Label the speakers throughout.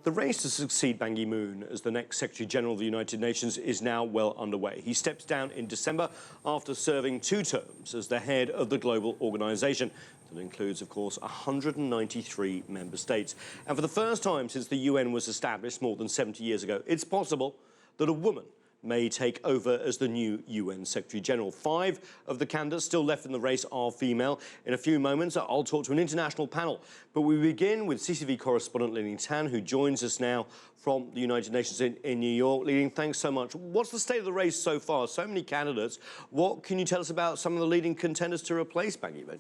Speaker 1: The race to succeed Ban Ki-moon as the next Secretary-General of the United Nations is now well underway. He steps down in December after serving 2 terms as the head of the global organisation that includes, of course, 193 member states. And for the first time since the UN was established more than 70 years ago, it's possible that a woman may take over as the new UN Secretary-General. 5 of the candidates still left in the race are female. In a few moments, I'll talk to an international panel. But we begin with CCTV correspondent Liling, who joins us now from the United Nations in New York. Liling, thanks so much. What's the state of the race so far? So many candidates. What can you tell us about some of the leading contenders to replace Ban Ki-moon?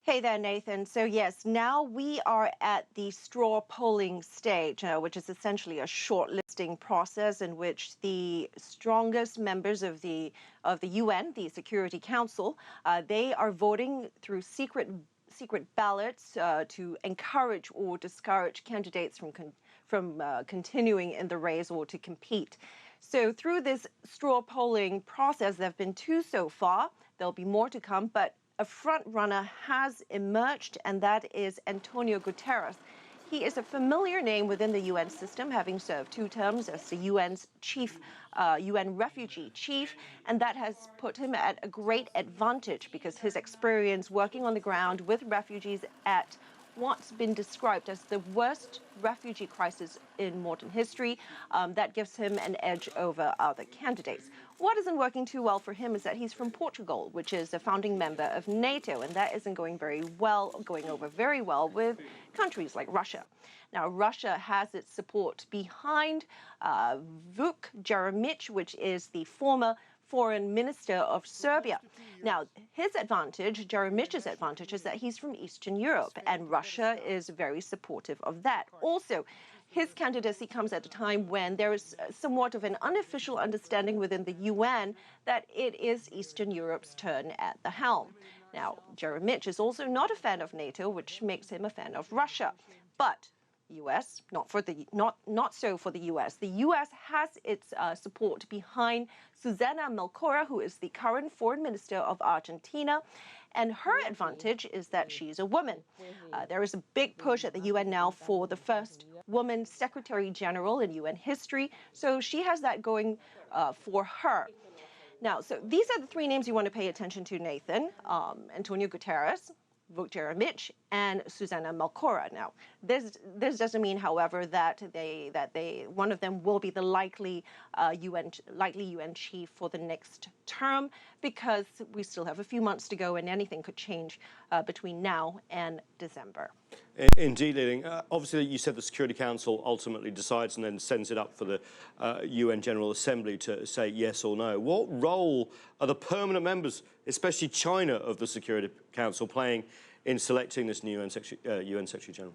Speaker 2: Hey there, Nathan. So yes, now we are at the straw polling stage, which is essentially a shortlisting process in which the strongest members of the UN, the Security Council, they are voting through secret ballots to encourage or discourage candidates from continuing in the race or to compete. So through this straw polling process, there have been 2 so far. There'll be more to come, but a front runner has emerged, and that is Antonio Guterres. He is a familiar name within the UN system, having served 2 terms as the UN's chief, UN refugee chief, and that has put him at a great advantage because his experience working on the ground with refugees at what's been described as the worst refugee crisis in modern history, that gives him an edge over other candidates. What isn't working too well for him is that he's from Portugal, which is a founding member of NATO, and that isn't going over very well with countries like Russia. Now, Russia has its support behind Vuk Jeremic, which is the former foreign minister of Serbia. Now, his advantage, Jeremic's advantage, is that he's from Eastern Europe, and Russia is very supportive of that. Also, his candidacy comes at a time when there is somewhat of an unofficial understanding within the UN that it is Eastern Europe's turn at the helm. Now, Jeremic is also not a fan of NATO, which makes him a fan of Russia. But US, not so for the US. The US has its support behind Susana Melcora, who is the current foreign minister of Argentina. And her advantage is that she's a woman. There is a big push at the UN now for the first woman Secretary-General in UN history. So she has that going for her. Now, so these are the 3 names you want to pay attention to, Nathan. Antonio Guterres, Vuk Jeremic, and Susana Melcora. Now, this doesn't mean, however, that one of them will be the likely UN chief for the next term, because we still have a few months to go, and anything could change between now and December.
Speaker 1: Indeed, Liling. Obviously, you said the Security Council ultimately decides and then sends it up for the UN General Assembly to say yes or no. What role are the permanent members, especially China, of the Security Council playing in selecting this new UN Secretary-General?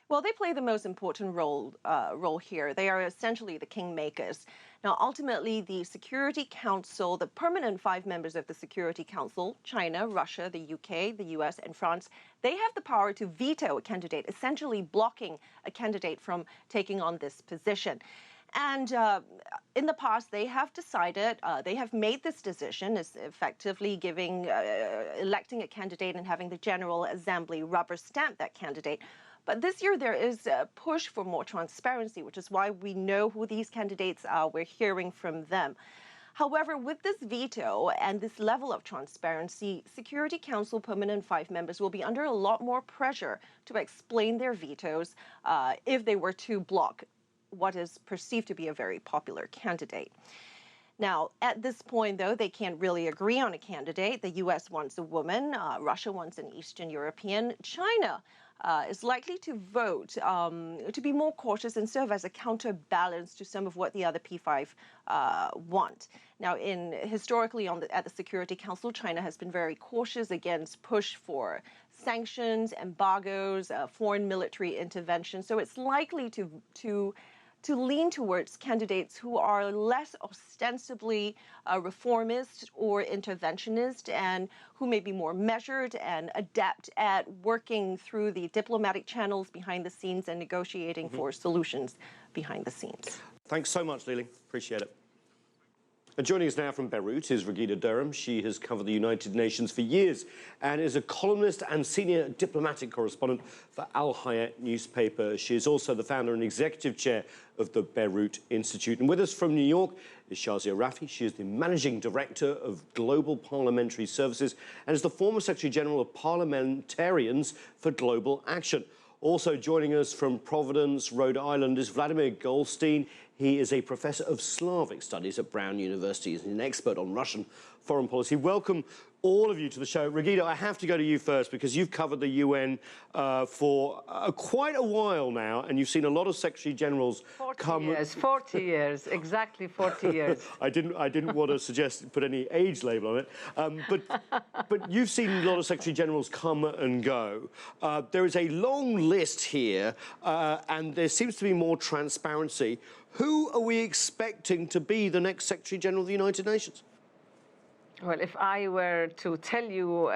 Speaker 2: Well, they play the most important role here. They are essentially the kingmakers. Now, ultimately, the Security Council, the permanent 5 members of the Security Council, China, Russia, the UK, the US, and France, they have the power to veto a candidate, essentially blocking a candidate from taking on this position. And in the past, they have decided, they have made this decision, is effectively electing a candidate and having the General Assembly rubber stamp that candidate. But this year, there is a push for more transparency, which is why we know who these candidates are. We're hearing from them. However, with this veto and this level of transparency, Security Council permanent 5 members will be under a lot more pressure to explain their vetoes if they were to block what is perceived to be a very popular candidate. Now, at this point, though, they can't really agree on a candidate. The U.S. wants a woman. Russia wants an Eastern European. China is likely to vote to be more cautious and serve as a counterbalance to some of what the other P5 want. Now, historically at the Security Council, China has been very cautious against push for sanctions, embargoes, foreign military intervention. So it's likely to lean towards candidates who are less ostensibly reformist or interventionist, and who may be more measured and adept at working through the diplomatic channels behind the scenes and negotiating for solutions behind the scenes.
Speaker 1: Thanks so much, Liling. Appreciate it. And joining us now from Beirut is Raghida Dergham. She has covered the United Nations for years and is a columnist and senior diplomatic correspondent for Al-Hayat newspaper. She is also the founder and executive chair of the Beirut Institute. And with us from New York is Shazia Rafi. She is the managing director of Global Parliamentary Services and is the former Secretary-General of Parliamentarians for Global Action. Also joining us from Providence, Rhode Island, is Vladimir Golstein. He is a professor of Slavic studies at Brown University. He's an expert on Russian foreign policy. Welcome, all of you, to the show. Raghida, I have to go to you first because you've covered the UN for quite a while now, and you've seen a lot of Secretary-Generals come...
Speaker 3: 40 years, exactly 40 years.
Speaker 1: I didn't want to put any age label on it, but you've seen a lot of Secretary-Generals come and go. There is a long list here, and there seems to be more transparency. Who are we expecting to be the next Secretary-General of the United Nations?
Speaker 3: Well, if I were to tell you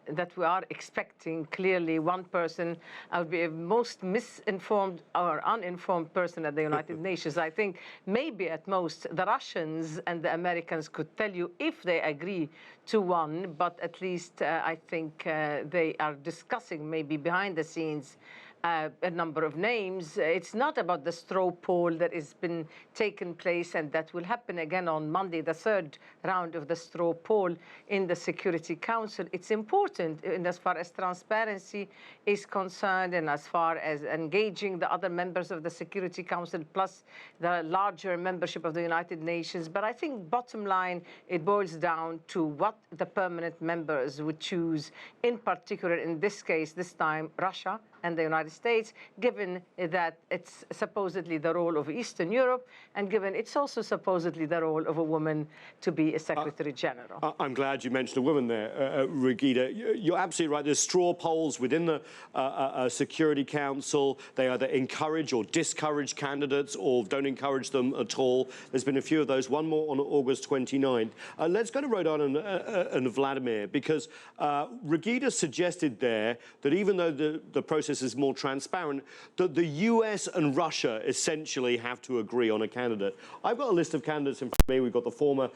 Speaker 3: that we are expecting clearly one person, I would be the most misinformed or uninformed person at the United Nations. I think maybe at most the Russians and the Americans could tell you if they agree to one, but at least I think they are discussing maybe behind the scenes a number of names. It's not about the straw poll that has been taken place and that will happen again on Monday, the third round of the straw poll in the Security Council. It's important in as far as transparency is concerned and as far as engaging the other members of the Security Council plus the larger membership of the United Nations. But I think bottom line, it boils down to what the permanent members would choose, in particular in this case, this time, Russia and the United States, given that it's supposedly the role of Eastern Europe, and given it's also supposedly the role of a woman to be a Secretary-General.
Speaker 1: I'm glad you mentioned a woman there, Raghida. You're absolutely right. There's straw polls within the Security Council. They either encourage or discourage candidates or don't encourage them at all. There's been a few of those, one more on August 29th. Let's go to Rhode Island and Vladimir, because Raghida suggested there that even though the process is more transparent, that the US and Russia essentially have to agree on a candidate. I've got a list of candidates in front of me. We've got the former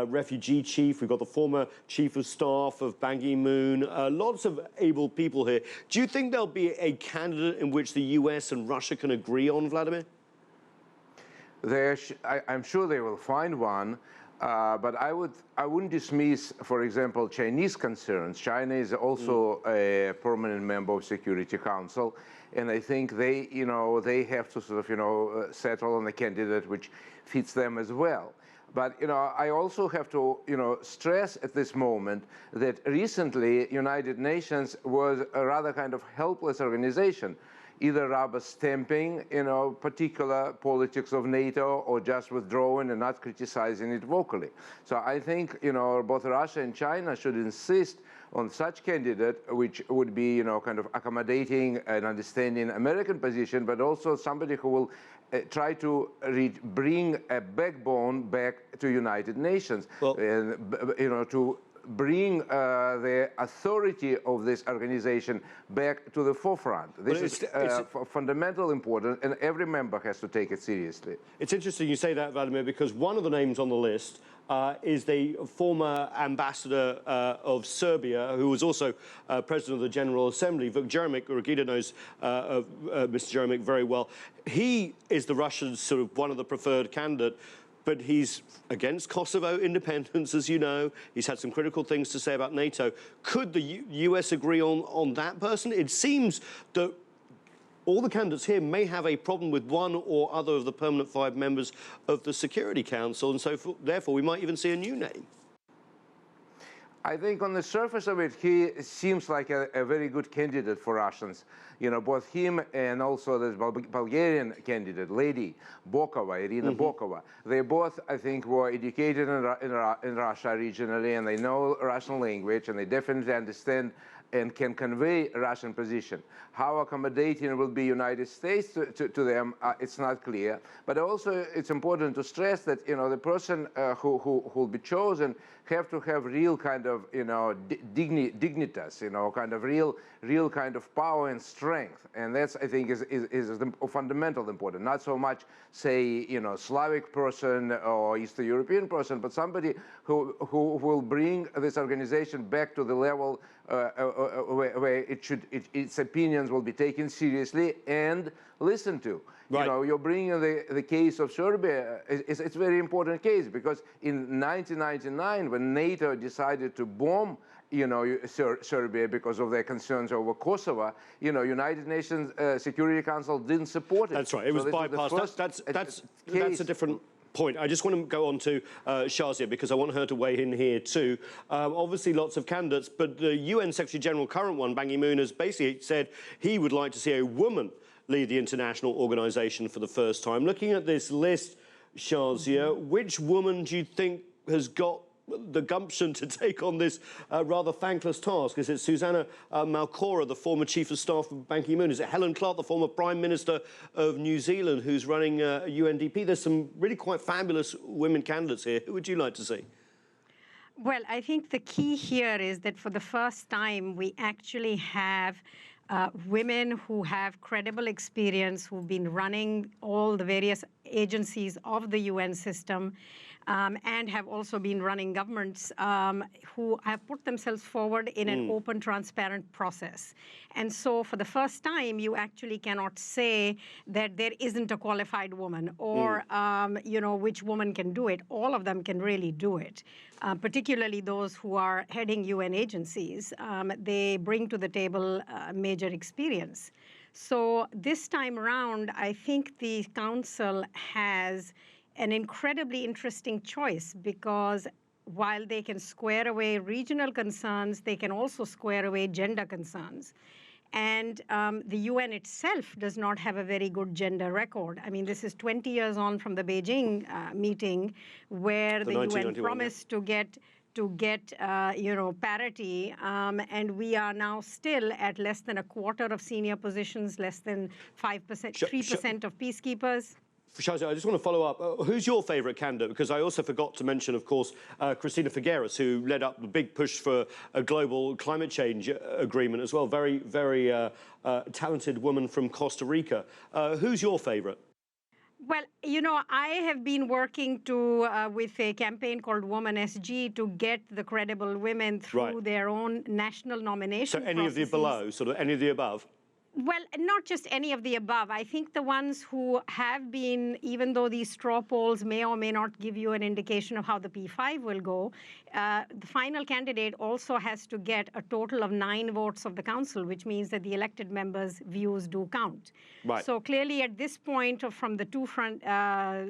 Speaker 1: refugee chief, we've got the former chief of staff of Ban Ki-moon, lots of able people here. Do you think there'll be a candidate in which the US and Russia can agree on, Vladimir?
Speaker 4: I'm sure they will find one. But I wouldn't dismiss, for example, Chinese concerns. China is also a permanent member of Security Council, and I think they have to sort of, settle on a candidate which fits them as well. But, I also have to, stress at this moment that recently United Nations was a rather kind of helpless organization, either rubber stamping, particular politics of NATO, or just withdrawing and not criticizing it vocally. So I think, both Russia and China should insist on such candidate, which would be, kind of accommodating and understanding American position, but also somebody who will try to bring a backbone back to United Nations, well, and, to bring the authority of this organization back to the forefront. This is fundamental importance, and every member has to take it seriously.
Speaker 1: It's interesting you say that, Vladimir, because one of the names on the list is the former ambassador of Serbia, who was also president of the General Assembly, Vuk Jeremic. Raghida knows Mr. Jeremic very well. He is the Russians' sort of one of the preferred candidate. But he's against Kosovo independence, as you know. He's had some critical things to say about NATO. Could the US agree on that person? It seems that all the candidates here may have a problem with one or other of the permanent 5 members of the Security Council, and so therefore we might even see a new name.
Speaker 4: I think on the surface of it, he seems like a very good candidate for Russians. Both him and also the Bulgarian candidate, lady Bokova, Irina Bokova. They both, I think, were educated in Russia originally, and they know Russian language, and they definitely understand and can convey a Russian position. How accommodating will be United States to them, it's not clear. But also it's important to stress that, the person who will be chosen have to have real kind of, dignitas, kind of real kind of power and strength. And that's, I think, is the fundamental important. Not so much, say, Slavic person or Eastern European person, but somebody who will bring this organization back to the level where its opinions will be taken seriously and listened to.
Speaker 1: Right.
Speaker 4: You're bringing the case of Serbia. It's a very important case because in 1999, when NATO decided to bomb, Serbia because of their concerns over Kosovo, United Nations Security Council didn't support it.
Speaker 1: That's right. It was bypassed. That's a different point. I just want to go on to Shazia because I want her to weigh in here too. Obviously, lots of candidates, but the UN Secretary-General, current one, Ban Ki-moon, has basically said he would like to see a woman lead the international organisation for the first time. Looking at this list, Shazia, which woman do you think has got the gumption to take on this rather thankless task? Is it Susanna Malcora, the former Chief of Staff of Ban Ki-moon? Is it Helen Clark, the former Prime Minister of New Zealand, who's running UNDP? There's some really quite fabulous women candidates here. Who would you like to see?
Speaker 5: Well, I think the key here is that for the first time, we actually have women who have credible experience, who've been running all the various agencies of the UN system, and have also been running governments who have put themselves forward in an open, transparent process. And so for the first time, you actually cannot say that there isn't a qualified woman or, which woman can do it. All of them can really do it, particularly those who are heading UN agencies. They bring to the table major experience. So this time around, I think the Council has an incredibly interesting choice because while they can square away regional concerns, they can also square away gender concerns. And the UN itself does not have a very good gender record. I mean, this is 20 years on from the Beijing meeting where the UN promised to get parity, and we are now still at less than a quarter of senior positions, less than 5%, 3% of peacekeepers.
Speaker 1: Shazia, I just want to follow up. Who's your favourite candidate? Because I also forgot to mention, of course, Cristina Figueres, who led up the big push for a global climate change agreement as well. Very, very talented woman from Costa Rica. Who's your favourite?
Speaker 5: Well, I have been working with a campaign called Woman SG to get the credible women through their own national nomination processes.
Speaker 1: So any of the below, sort of any of the above?
Speaker 5: Well, not just any of the above. I think the ones who have been, even though these straw polls may or may not give you an indication of how the P5 will go, the final candidate also has to get a total of 9 votes of the Council, which means that the elected members' views do count. Right. So clearly at this point, from the two front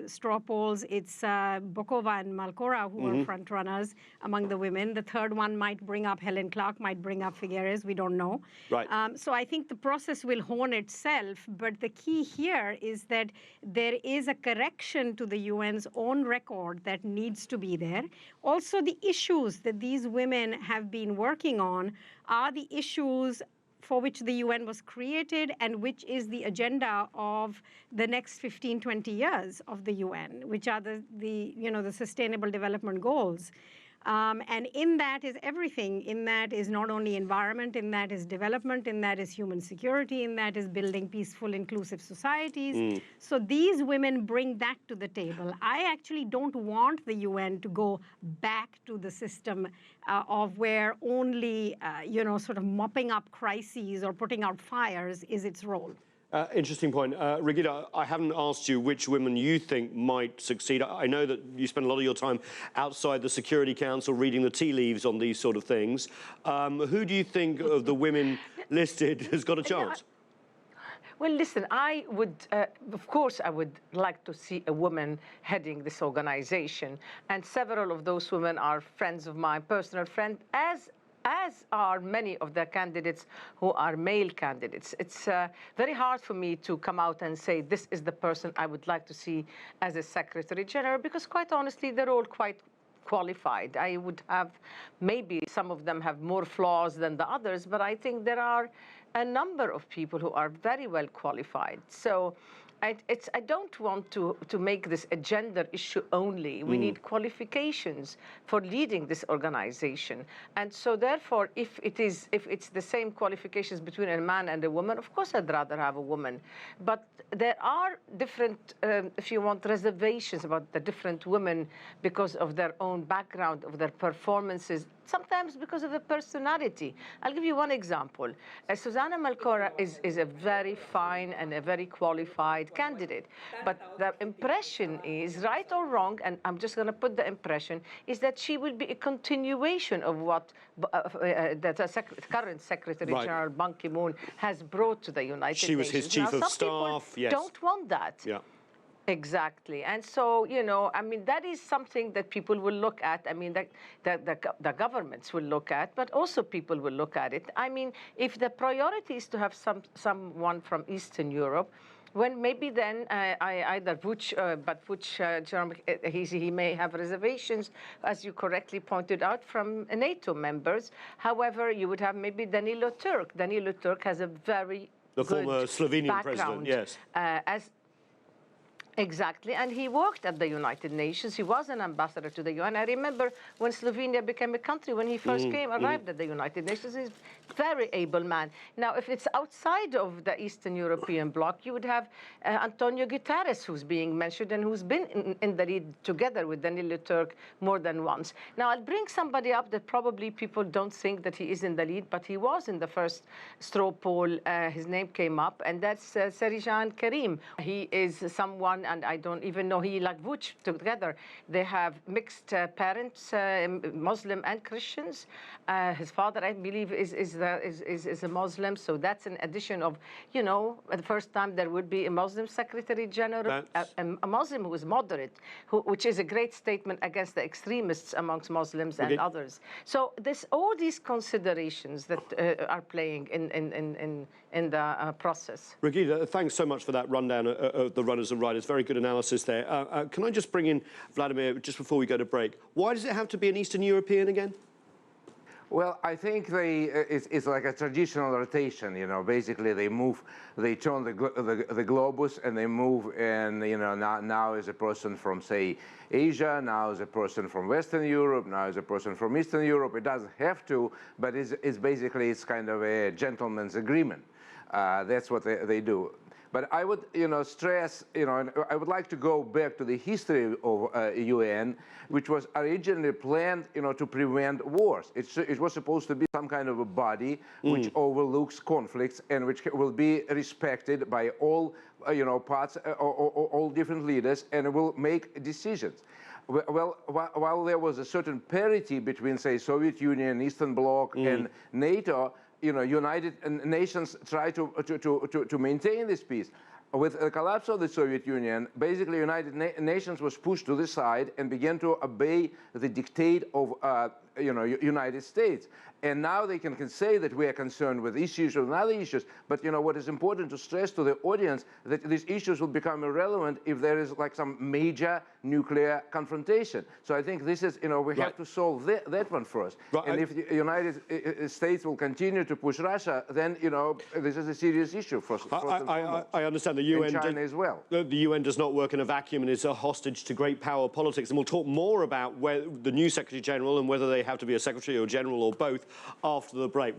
Speaker 5: straw polls, it's Bokova and Malcora who are front runners among the women. The third one might bring up Helen Clark, might bring up Figueres. We don't know. Right. So I think the process will hone itself, but the key here is that there is a correction to the UN's own record that needs to be there. Also, the issues that these women have been working on are the issues for which the UN was created and which is the agenda of the next 15, 20 years of the UN, which are the Sustainable Development Goals. And in that is everything. In that is not only environment, in that is development, in that is human security, in that is building peaceful, inclusive societies. So these women bring that to the table. I actually don't want the UN to go back to the system of where only, sort of mopping up crises or putting out fires is its role.
Speaker 1: Interesting point. Raghida, I haven't asked you which women you think might succeed. I know that you spend a lot of your time outside the Security Council reading the tea leaves on these sort of things. Who do you think of the women listed has got a chance?
Speaker 3: Well, listen, I would, of course, I would like to see a woman heading this organization. And several of those women are friends of mine, personal friends, as are many of the candidates who are male candidates. It's very hard for me to come out and say this is the person I would like to see as a Secretary General, because quite honestly, they're all quite qualified. I would have, maybe some of them have more flaws than the others, but I think there are a number of people who are very well qualified. So I don't want to make this a gender issue only. We need qualifications for leading this organization. And so therefore, if it's the same qualifications between a man and a woman, of course I'd rather have a woman. But there are different, if you want, reservations about the different women because of their own background, of their performances, sometimes because of the personality. I'll give you one example. Susanna Malcorra is a very fine and a very qualified candidate. But the impression is, right or wrong, and I'm just going to put the impression, is that she will be a continuation of what the current Secretary-General Ban Ki-moon has brought to the United Nations.
Speaker 1: She was his chief of staff, yes.
Speaker 3: Don't want that.
Speaker 1: Yeah.
Speaker 3: Exactly. And so, you know, I mean, that is something that people will look at. I mean, the governments will look at, but also people will look at it. I mean, if the priority is to have someone from Eastern Europe, when maybe then either Vuč, but Vuč, he may have reservations, as you correctly pointed out, from NATO members. However, you would have maybe Danilo Turk. Danilo Turk has a very
Speaker 1: the
Speaker 3: good
Speaker 1: former Slovenian
Speaker 3: background,
Speaker 1: president, yes.
Speaker 3: Exactly, and he worked at the United Nations. He was an ambassador to the UN. I remember when Slovenia became a country, when he first arrived at the United Nations. He's a very able man. Now, if it's outside of the Eastern European bloc, you would have Antonio Guterres, who's being mentioned and who's been in the lead together with Danilo Turk more than once. Now, I'll bring somebody up that probably people don't think that he is in the lead, but he was in the first straw poll. His name came up, and that's Serijan Karim. He is someone, and I don't even know, he like Vuč together. They have mixed parents, Muslim and Christians. His father, I believe, is a Muslim, so that's an addition of, you know, the first time there would be a Muslim Secretary-General, a Muslim who is moderate, which is a great statement against the extremists amongst Muslims and others. So all these considerations that are playing in the process.
Speaker 1: Raghida, thanks so much for that rundown of the runners and riders. Very good analysis there. Can I just bring in Vladimir just before we go to break? Why does it have to be an Eastern European again?
Speaker 4: Well, I think it's like a traditional rotation, you know. Basically, they turn the globus and they move, and you know, now is a person from, say, Asia, now is a person from Western Europe, now is a person from Eastern Europe. It doesn't have to, but it's basically, it's kind of a gentleman's agreement. That's what they do. But I would, you know, stress, you know, and I would like to go back to the history of UN, which was originally planned, you know, to prevent wars. It was supposed to be some kind of a body which overlooks conflicts and which will be respected by all, you know, parts, all different leaders, and will make decisions. Well, while there was a certain parity between, say, Soviet Union, Eastern Bloc, and NATO, you know, United Nations try to maintain this peace. With the collapse of the Soviet Union, basically United Nations was pushed to the side and began to obey the dictate of you know, United States. And now they can say that we are concerned with issues and other issues, but you know what is important to stress to the audience, that these issues will become irrelevant if there is like some major nuclear confrontation. So I think this is, you know, we have to solve that one first. And if the United States will continue to push Russia, then, you know, this is a serious issue for
Speaker 1: I understand the UN,
Speaker 4: China as well.
Speaker 1: The UN does not work in a vacuum and is a hostage to great power politics. And we'll talk more about where the new Secretary-General and whether they have to be a Secretary or General or both after the break.